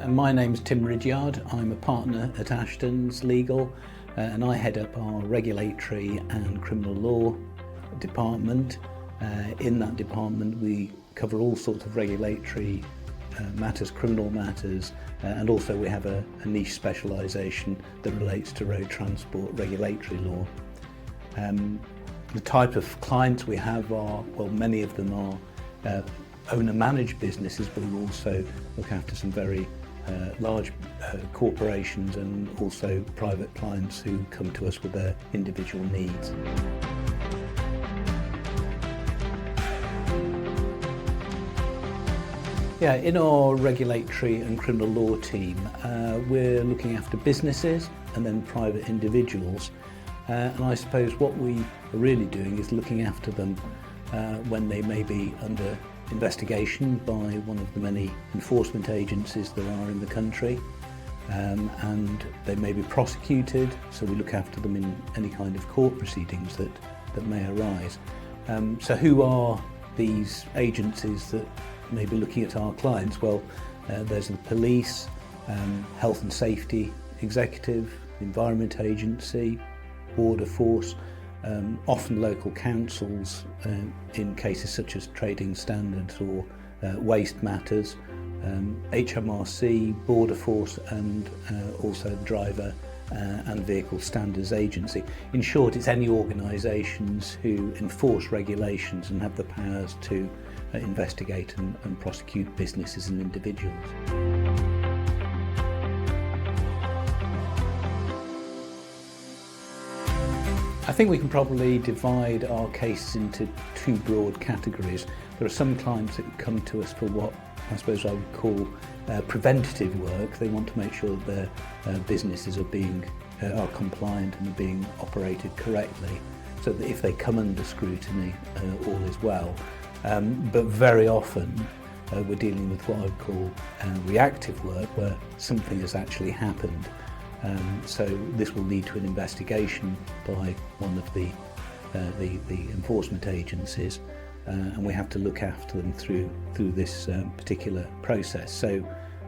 And my name's Tim Ridyard. I'm a partner at Ashtons Legal and I head up our regulatory and criminal law department. In that department we cover all sorts of regulatory matters, criminal matters, and also we have a niche specialisation that relates to road transport regulatory law. The type of clients we have are, well, many of them are owner-managed businesses, but we also look after some very large corporations and also private clients who come to us with their individual needs. Yeah, in our regulatory and criminal law team, we're looking after businesses and then private individuals. And I suppose what we are really doing is looking after them when they may be under investigation by one of the many enforcement agencies there are in the country, and they may be prosecuted, so we look after them in any kind of court proceedings that may arise. So who are these agencies that may be looking at our clients? Well, there's the police, health and safety executive, environment agency, border force, often local councils in cases such as trading standards or waste matters, HMRC, border force, and also driver and vehicle standards agency. In short, it's any organisations who enforce regulations and have the powers to investigate and prosecute businesses and individuals. I think we can probably divide our cases into two broad categories. There are some clients that come to us for what I suppose I would call preventative work. They want to make sure that their businesses are compliant and are being operated correctly, so that if they come under scrutiny, all is well. But very often we're dealing with what I would call reactive work, where something has actually happened. So this will lead to an investigation by one of the enforcement agencies, and we have to look after them through this particular process. So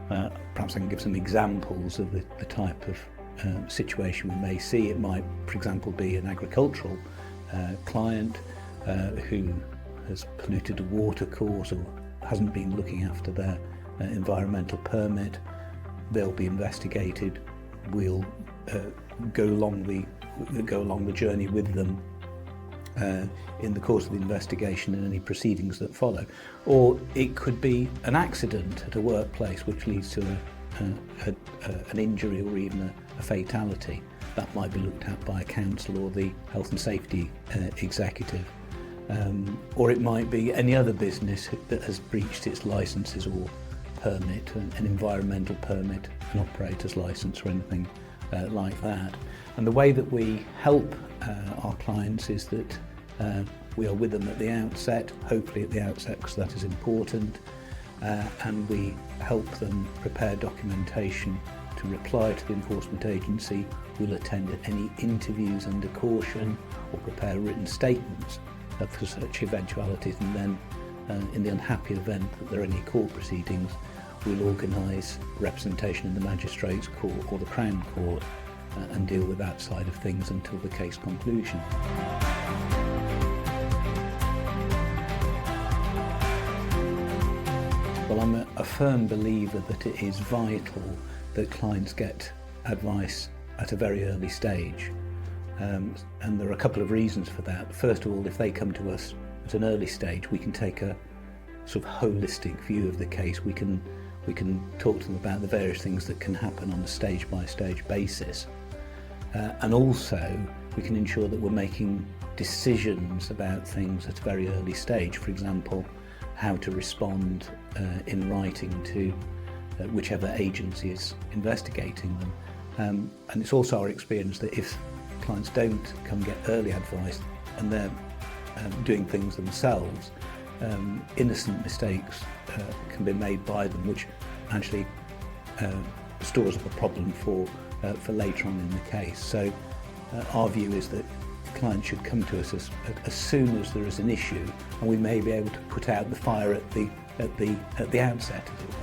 perhaps I can give some examples of the type of situation we may see. It might, for example, be an agricultural client who has polluted a watercourse or hasn't been looking after their environmental permit. They'll be investigated. We'll go along the journey with them in the course of the investigation and any proceedings that follow. Or it could be an accident at a workplace which leads to an injury or even a fatality. That might be looked at by a council or the health and safety executive. Or it might be any other business that has breached its licences or permit, an environmental permit, an operator's licence or anything like that. And the way that we help our clients is that we are with them at the outset, hopefully at the outset because that is important, and we help them prepare documentation to reply to the enforcement agency. We'll attend any interviews under caution or prepare written statements for such eventualities, and then in the unhappy event that there are any court proceedings, we'll organise representation in the Magistrates' Court or the Crown Court and deal with that side of things until the case conclusion. Well, I'm a firm believer that it is vital that clients get advice at a very early stage. And there are a couple of reasons for that. First of all, if they come to us at an early stage, we can take a sort of holistic view of the case. We can talk to them about the various things that can happen on a stage-by-stage basis. And also, we can ensure that we're making decisions about things at a very early stage. For example, how to respond in writing to whichever agency is investigating them. And it's also our experience that if clients don't come get early advice and they're doing things themselves, innocent mistakes can be made by them, which actually stores up a problem for later on in the case. So our view is that clients should come to us as soon as there is an issue, and we may be able to put out the fire at the outset, as it were.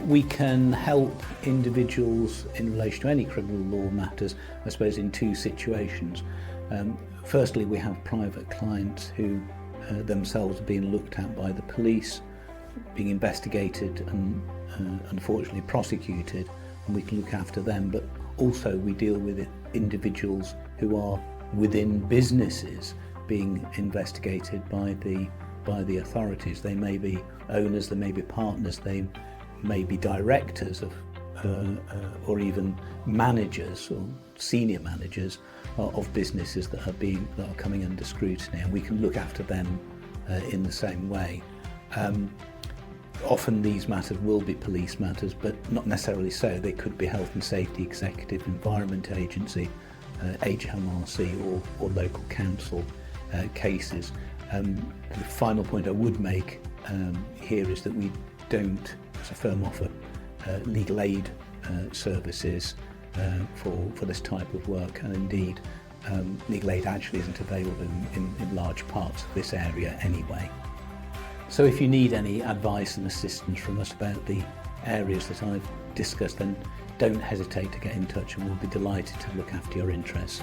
We can help individuals in relation to any criminal law matters, I suppose, in two situations. Firstly, we have private clients who themselves are being looked at by the police, being investigated and unfortunately prosecuted, and we can look after them. But also we deal with individuals who are within businesses being investigated by the authorities. They may be owners, they may be partners, they may be directors of or even managers or senior managers of businesses that are coming under scrutiny, and we can look after them in the same way. Often these matters will be police matters, but not necessarily so. They could be health and safety executive, environment agency, HMRC or local council cases. The final point I would make here is that we don't, as a firm, offer legal aid services for this type of work, and indeed legal aid actually isn't available in large parts of this area anyway. So if you need any advice and assistance from us about the areas that I've discussed, then don't hesitate to get in touch, and we'll be delighted to look after your interests.